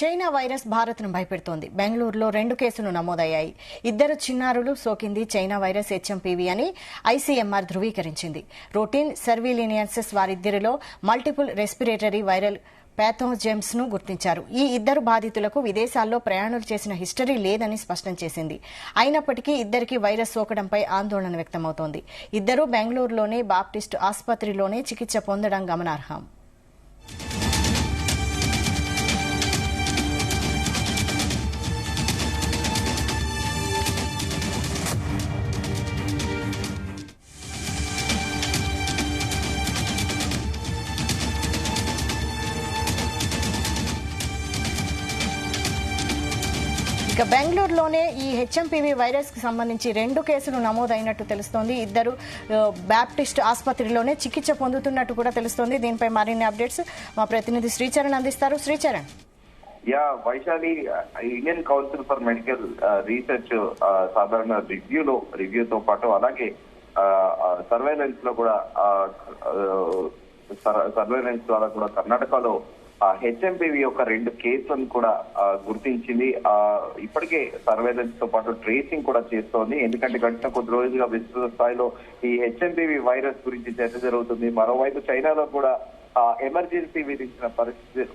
China virus భారత్ను భయపెడుతోంది. బెంగళూరులో 2 కేసులు నమోదయ్యాయి. 2 చిన్నారులు సోకింది చైనా వైరస్ హెచ్ఎంపీవీ అని ఐసీఎంఆర్ ధృవీకరించింది. రొటీన్ సర్వీలియన్సెస్ వారిద్దరిలో మల్టిపుల్ రెస్పిరేటరీ వైరల్ ప్యాథోజెన్స్ ను గుర్తించారు. ఈ 2 బాధితులకు విదేశాల్లో ప్రయాణాలు చేసిన హిస్టరీ లేదని స్పష్టం చేసింది. అయినప్పటికీ 2కి వైరస్ సోకడంపై ఆందోళన వ్యక్తమవుతోంది. 2 బెంగళూరులోని బాప్టిస్ట్ ఆసుపత్రిలోనే చికిత్స పొందడం గమనార్హం. ఇక బెంగళూరులోనే ఈ హెచ్ఎంపీవీ వైరస్ కి సంబంధించి 2 కేసులు నమోదైనట్టు తెలుస్తోంది. 2 బాప్టిస్ట్ ఆసుపత్రిలోనే చికిత్స పొందుతున్నట్టు కూడా తెలుస్తోంది. దీనిపై మరిన్ని అప్డేట్స్ మా ప్రతినిధి శ్రీచరణ్ అందిస్తారు. Sricharan. Vaishali, Indian council for medical research సాధారణ రివ్యూతో పాటు అలాగే సర్వేలెన్స్ లో కూడా సర్వేలెన్స్ ద్వారా కూడా కర్ణాటకలో హెచ్ఎంపీవీ యొక్క 2 కేసులను కూడా గుర్తించింది. ఇప్పటికే సర్వేలెన్స్ తో పాటు ట్రేసింగ్ కూడా చేస్తోంది. ఎందుకంటే గడిచిన కొద్ది రోజులుగా విస్తృత స్థాయిలో ఈ హెచ్ఎంపీవీ వైరస్ గురించి చర్చ జరుగుతుంది. మరోవైపు చైనాలో కూడా ఎమర్జెన్సీ విధించిన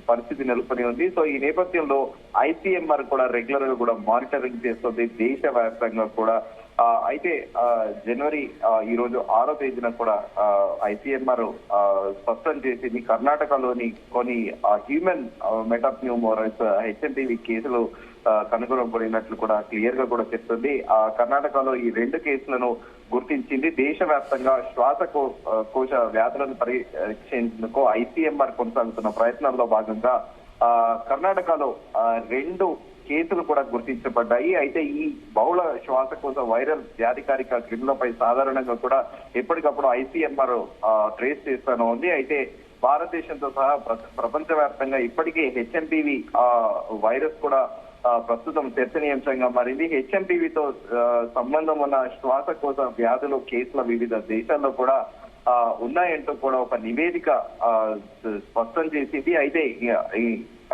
పరిస్థితి నెలకొని ఉంది. సో ఈ నేపథ్యంలో ఐసీఎంఆర్ కూడా రెగ్యులర్ గా కూడా మానిటరింగ్ చేస్తుంది దేశవ్యాప్తంగా కూడా. అయితే జనవరి ఈ రోజు 6వ తేదీన కూడా ఐసీఎంఆర్ స్పష్టం చేసింది కర్ణాటకలోని కొన్ని హ్యూమన్ మెటాప్న్యూమోరస్ హెచ్ఎంపీవీ కేసులు కనుగొనబడినట్లు కూడా క్లియర్ గా కూడా చెప్తుంది. కర్ణాటకలో ఈ 2 కేసులను గుర్తించింది. దేశవ్యాప్తంగా శ్వాసకోశ వ్యాధులను పరీక్షించేందుకు ఐసీఎంఆర్ కొనసాగుతున్న ప్రయత్నాల్లో భాగంగా కర్ణాటకలో 2 కేసులు కూడా గుర్తించబడ్డాయి. అయితే ఈ బహుళ శ్వాసకోశ వైరల్ వ్యాధికారిక క్రిములపై సాధారణంగా కూడా ఎప్పటికప్పుడు ఐసీఎంఆర్ ట్రేస్ చేస్తూనే ఉంది. అయితే భారతదేశంతో సహా ప్రపంచవ్యాప్తంగా ఇప్పటికే హెచ్ఎంపీవీ వైరస్ కూడా ప్రస్తుతం చర్చనీయాంశంగా మారింది. హెచ్ఎంపీవీతో సంబంధం ఉన్న శ్వాసకోశ వ్యాధులు కేసుల వివిధ దేశాల్లో కూడా ఉన్నాయంటూ కూడా ఒక నివేదిక స్పష్టం చేసింది. అయితే ఈ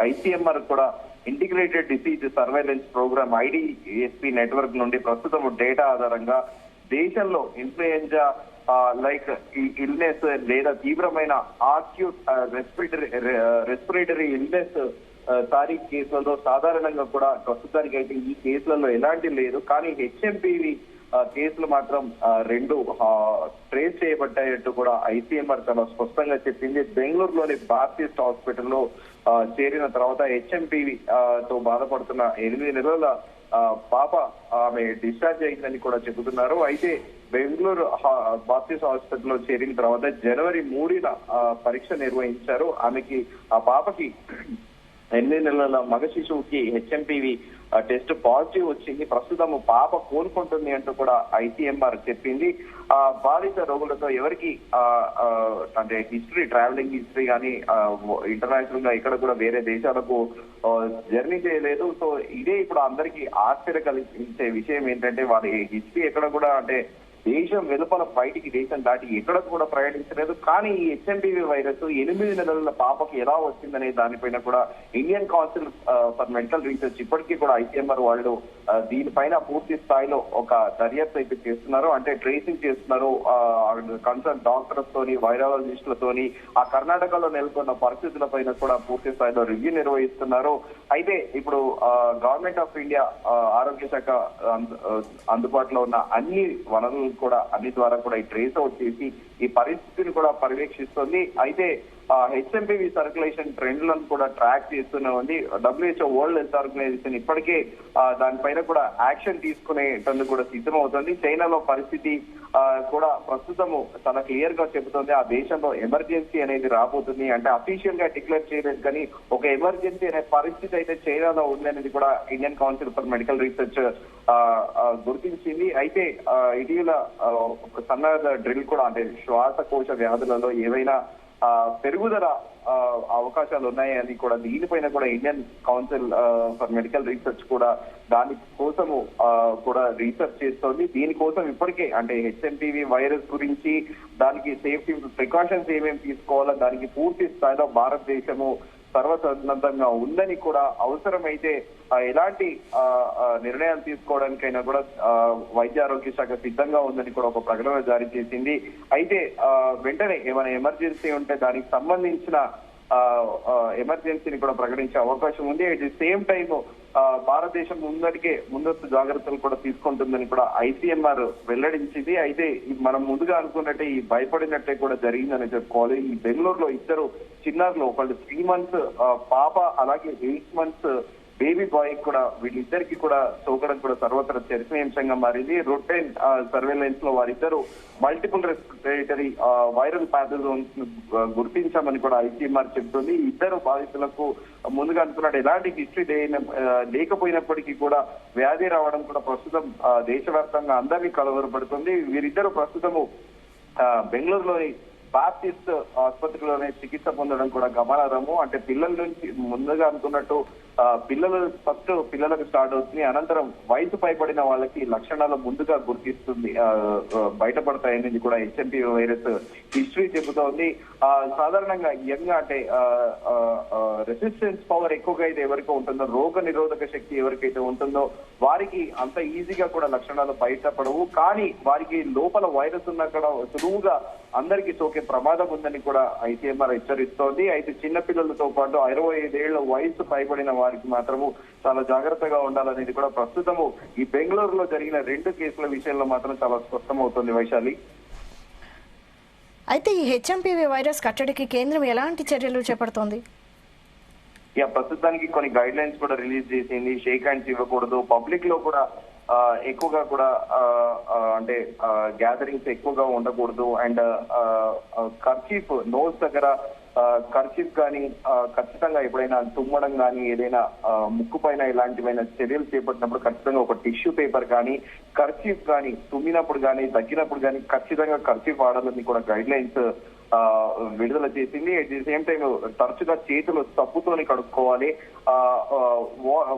ఐసీఎంఆర్ కూడా integrated disease surveillance programme IDSP network నుండి ప్రస్తుతం డేటా ఆధారంగా దేశంలో ఇన్ఫ్లుయెంజా లైక్ ఈ ఇల్నెస్ లేదా తీవ్రమైన ఆక్యూట్ రెస్పిరేటరీ ఇల్నెస్ సారీ కేసులలో సాధారణంగా కూడా ప్రస్తుతానికి అయితే ఈ కేసులలో ఎలాంటి లేదు. కానీ హెచ్ఎంపీవీ కేసులు మాత్రం 2 ట్రేస్ చేయబడ్డాయంటూ కూడా ఐసీఎంఆర్ చాలా స్పష్టంగా చెప్పింది. బెంగళూరులోని బాప్టిస్ట్ హాస్పిటల్లో చేరిన తర్వాత హెచ్ఎంపీవీ తో బాధపడుతున్న 8 నెలల పాప ఆమె డిశ్చార్జ్ అయిందని కూడా చెబుతున్నారు. అయితే బెంగళూరు బాప్టిస్ట్ హాస్పిటల్లో చేరిన తర్వాత జనవరి 3న పరీక్ష నిర్వహించారు. ఆ పాపకి 8 నెలల మగ శిశువుకి హెచ్ఎంపీవీ టెస్ట్ పాజిటివ్ వచ్చింది. ప్రస్తుతం పాప కోలుకుంటుంది అంటూ కూడా ఐసీఎంఆర్ చెప్పింది. బాధిత రోగులతో ఎవరికి అంటే ట్రావెలింగ్ హిస్టరీ కానీ ఇంటర్నేషనల్ గా ఇక్కడ కూడా వేరే దేశాలకు జర్నీ చేయలేదు. సో ఇదే ఇప్పుడు అందరికీ ఆశ్చర్య కలిగించే విషయం ఏంటంటే వారి హిస్టరీ ఎక్కడ కూడా అంటే దేశం వెలుపల బయటికి దేశం దాటి ఎక్కడ కూడా ప్రయాణించలేదు. కానీ ఈ హెచ్ఎంపీవీ వైరస్ 8 నెలల పాపకి ఎలా వచ్చిందనే దానిపైన కూడా Indian council for medical research ఇప్పటికీ కూడా ఐసీఎంఆర్ వాళ్ళు దీనిపైన పూర్తి స్థాయిలో ఒక దర్యాప్తు అయితే చేస్తున్నారు. అంటే ట్రేసింగ్ చేస్తున్నారు. కన్సర్న్ డాక్టర్స్ తోని వైరాలజిస్టులతోని ఆ కర్ణాటకలో నెలకొన్న పరిస్థితుల పైన కూడా పూర్తి స్థాయిలో రివ్యూ నిర్వహిస్తున్నారు. అయితే ఇప్పుడు గవర్నమెంట్ ఆఫ్ ఇండియా ఆరోగ్య శాఖ అందుబాటులో ఉన్న అన్ని వనరులు కూడా అన్ని ద్వారా కూడా ఈ ట్రేస్ అవుట్ చేసి ఈ పరిస్థితిని కూడా పర్యవేక్షిస్తుంది. అయితే హెచ్ఎంపీవీ సర్క్యులేషన్ ట్రెండ్లను కూడా ట్రాక్ చేస్తూనే ఉంది. WHO వరల్డ్ హెల్త్ ఆర్గనైజేషన్ ఇప్పటికే దానిపైన కూడా యాక్షన్ తీసుకునేటందుకు కూడా సిద్ధమవుతుంది. చైనాలో పరిస్థితి కూడా ప్రస్తుతము చాలా క్లియర్ గా చెబుతుంది. ఆ దేశంలో ఎమర్జెన్సీ అనేది రాబోతుంది. అంటే అఫీషియల్ గా డిక్లేర్ చేయలేదు కానీ ఒక ఎమర్జెన్సీ అనే పరిస్థితి అయితే చైనాలో ఉంది అనేది కూడా Indian council for medical research గుర్తించింది. అయితే ఇటీవల సన్నద్ధ డ్రిల్ కూడా అంటే శ్వాసకోశ వ్యాధులలో ఏవైనా పెరుగుదల అవకాశాలు ఉన్నాయని కూడా దీనిపైన కూడా Indian council for medical research కూడా దాని కోసము కూడా రీసెర్చ్ చేస్తోంది. దీనికోసం ఇప్పటికే అంటే హెచ్ఎంపీవీ వైరస్ గురించి దానికి సేఫ్టీ ప్రికాషన్స్ ఏమేమి తీసుకోవాలో దానికి పూర్తి స్థాయిలో భారతదేశము సర్వసన్నద్ధంగా ఉందని కూడా అవసరమైతే ఎలాంటి నిర్ణయాలు తీసుకోవడానికైనా కూడా వైద్య ఆరోగ్య శాఖ సిద్ధంగా ఉందని కూడా ఒక ప్రకటన జారీ చేసింది. అయితే వెంటనే ఏమైనా ఎమర్జెన్సీ ఉంటే దానికి సంబంధించిన ఎమర్జెన్సీని కూడా ప్రకటించే అవకాశం ఉంది. అట్ ది సేమ్ టైం భారతదేశం ముందస్తు జాగ్రత్తలు కూడా తీసుకుంటుందని కూడా ఐసీఎంఆర్ వెల్లడించింది. అయితే మనం ముందుగా అనుకున్నట్టే ఈ భయపడినట్టే కూడా జరిగిందని చెప్పుకోవాలి. ఈ బెంగళూరులో ఇద్దరు చిన్నారులు, ఒకళ్ళు 3 months పాప, అలాగే 8 months బేబీ బాయ్ కూడా, వీళ్ళిద్దరికి కూడా సోకడం కూడా సర్వత్రా చర్చనీయాంశంగా మారింది. రొటీన్ సర్వేలెన్స్ లో వారిద్దరు మల్టిపుల్ రెస్పిరేటరీ వైరల్ ప్యాథోజన్స్ గుర్తించామని కూడా ఐసీఎంఆర్ చెబుతుంది. ఇద్దరు బాధితులకు ముందుగా అనుకున్నట్టు ఎలాంటి హిస్టరీ లేకపోయినప్పటికీ కూడా వ్యాధి రావడం కూడా ప్రస్తుతం దేశవ్యాప్తంగా అందరినీ కలవరపడుతుంది. వీరిద్దరు ప్రస్తుతము బెంగళూరులోని బాప్టిస్ట్ ఆసుపత్రిలోనే చికిత్స పొందడం కూడా గమనార్హము. అంటే పిల్లల నుంచి ముందుగా అనుకున్నట్టు పిల్లలకు స్టార్ట్ అవుతుంది, అనంతరం వయసు పైబడిన వాళ్ళకి లక్షణాలు ముందుగా గుర్తిస్తుంది, బయటపడతాయనేది కూడా హెచ్ఎంపీవీ వైరస్ హిస్టరీ చెబుతోంది. సాధారణంగా యంగ్ అంటే రెసిస్టెన్స్ పవర్ ఎక్కువగా అయితే ఎవరికి ఉంటుందో, రోగ నిరోధక శక్తి ఎవరికైతే ఉంటుందో వారికి అంత ఈజీగా కూడా లక్షణాలు బయటపడవు. కానీ వారికి లోపల వైరస్ ఉన్న కూడా సులువుగా అందరికీ సోకే ప్రమాదం ఉందని కూడా ఐసీఎంఆర్ హెచ్చరిస్తోంది. అయితే చిన్నపిల్లలతో పాటు 65 ఏళ్ల వయసు పైబడిన వారికి మాత్రము చాలా జాగ్రత్తగా ఉండాలనేది కూడా ప్రస్తుతము ఈ బెంగళూరులో జరిగిన 2 కేసుల విషయంలో మాత్రం చాలా స్పష్టమవుతోంది. వైశాలి, అయితే ఈ హెచ్ఎంపీవీ వైరస్ కట్టడికి కేంద్రం ఎలాంటి చర్యలు చేపడుతోంది? ప్రస్తుతానికి కొన్ని గైడ్ లైన్స్ కూడా రిలీజ్ చేసింది. షేక్ హ్యాండ్స్ ఇవ్వకూడదు, పబ్లిక్ లో కూడా ఎక్కువగా కూడా అంటే గ్యాదరింగ్స్ ఎక్కువగా ఉండకూడదు, అండ్ కర్చీఫ్ నోస్ దగ్గర కర్చీఫ్ కానీ ఖచ్చితంగా ఎప్పుడైనా తుమ్మడం కానీ ఏదైనా ముక్కు పైన ఇలాంటివైనా చర్యలు చేపట్టినప్పుడు ఖచ్చితంగా ఒక టిష్యూ పేపర్ కానీ కర్చీఫ్ కానీ తుమ్మినప్పుడు కానీ దగ్గినప్పుడు కానీ ఖచ్చితంగా కర్చీఫ్ వాడాలని కూడా గైడ్ లైన్స్ విడుదల చేసింది. అట్ ది సేమ్ టైం తరచుగా చేతులు సబ్బుతోని కడుక్కోవాలి.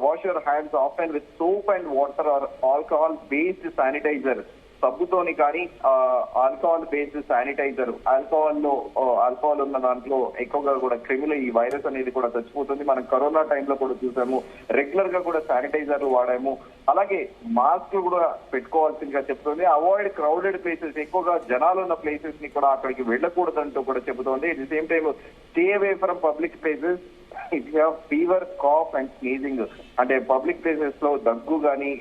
Wash your hands often with soap and water or alcohol based sanitiser. సబ్బుతోని కానీ ఆల్కహాల్ బేస్డ్ శానిటైజర్, ఆల్కహాల్ ఉన్న దాంట్లో ఎక్కువగా కూడా క్రిములు, ఈ వైరస్ అనేది కూడా చచ్చిపోతుంది. మనం కరోనా టైంలో కూడా చూసాము, రెగ్యులర్ గా కూడా శానిటైజర్లు వాడాము. అలాగే మాస్క్ కూడా పెట్టుకోవాల్సిందిగా చెప్తుంది. అవాయిడ్ క్రౌడెడ్ ప్లేసెస్, ఎక్కువగా జనాలు ఉన్న ప్లేసెస్ ని కూడా అక్కడికి వెళ్ళకూడదంటూ కూడా చెబుతోంది. At the same time stay away from public places if you have fever, cough and sneezing. అంటే పబ్లిక్ ప్లేసెస్ లో దగ్గు గాని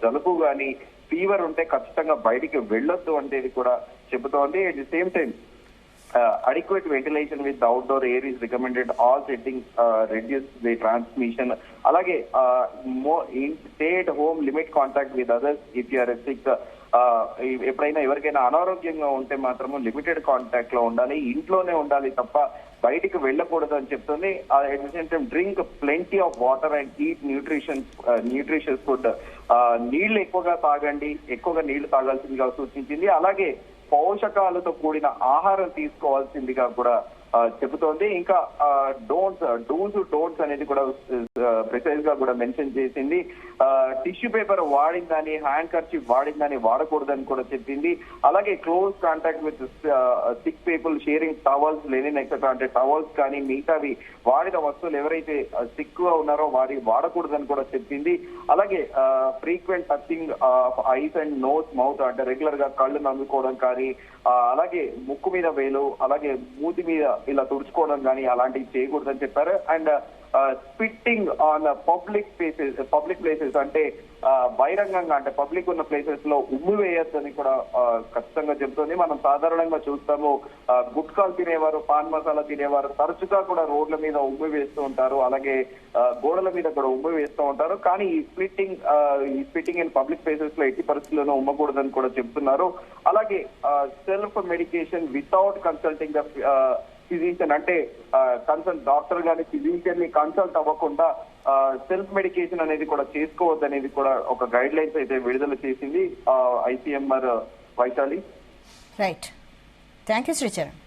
జలుబు గాని ఫీవర్ ఉంటే ఖచ్చితంగా బయటికి వెళ్ళొద్దు అనేది కూడా చెబుతోంది. At the same time adequate ventilation with the outdoor air is recommended. All settings reduce the transmission. Alage stay at home, limit contact with others if you are sick. ఎప్పుడైనా ఎవరికైనా అనారోగ్యంగా ఉంటే మాత్రము లిమిటెడ్ కాంటాక్ట్ లో ఉండాలి, ఇంట్లోనే ఉండాలి తప్ప బయటికి వెళ్ళకూడదు అని చెప్తుంది. At the same time drink plenty of water and eat nutritious food. నీళ్లు ఎక్కువగా తాగండి, ఎక్కువగా నీళ్లు తాగాల్సిందిగా సూచించింది. అలాగే పోషకాలతో కూడిన ఆహారం తీసుకోవాల్సిందిగా కూడా చెబుతోంది. ఇంకా డోంట్స్ అనేది కూడా ప్రిసైజ్ గా కూడా మెన్షన్ చేసింది. టిష్యూ పేపర్ వాడిందని, హ్యాండ్ కర్చీఫ్ వాడిందని వాడకూడదని కూడా చెప్పింది. అలాగే close contact with sick people, sharing towels, linen etcetera, అంటే టవల్స్ కానీ మిగతావి వాడిన వస్తువులు ఎవరైతే సిక్ గా ఉన్నారో వాడకూడదని కూడా చెప్పింది. అలాగే frequent touching eyes and nose, mouth, అంటే రెగ్యులర్ గా కళ్ళు నమ్ముకోవడం కానీ, అలాగే ముక్కు మీద వేలు, అలాగే మూతి మీద ఇలా తుడుచుకోవడం కానీ అలాంటివి చేయకూడదని చెప్పారు. And spitting on public places, అంటే బహిరంగంగా అంటే పబ్లిక్ ఉన్న ప్లేసెస్ లో ఉమ్ము వేయొద్దని కూడా ఖచ్చితంగా చెబుతుంది. మనం సాధారణంగా చూస్తాము, గుట్కాలు తినేవారు, పాన్ మసాలా తినేవారు తరచుగా కూడా రోడ్ల మీద ఉమ్ము వేస్తూ ఉంటారు, అలాగే గోడల మీద కూడా ఉమ్ము వేస్తూ ఉంటారు. కానీ ఈ స్పిట్టింగ్ ఇన్ పబ్లిక్ ప్లేసెస్ లో ఎట్టి పరిస్థితుల్లోనూ ఉమ్మకూడదని కూడా చెప్తున్నారు. అలాగే self medication without consulting the physician, అంటే కన్సల్ట్ డాక్టర్ గాని ఫిజిషియన్ ని కన్సల్ట్ అవ్వకుండా సెల్ఫ్ మెడికేషన్ అనేది కూడా చేసుకోవద్దు అనేది కూడా ఒక గైడ్ లైన్స్ అయితే విడుదల చేసింది ICMR. Vaishali, right. Thank you Sricharan.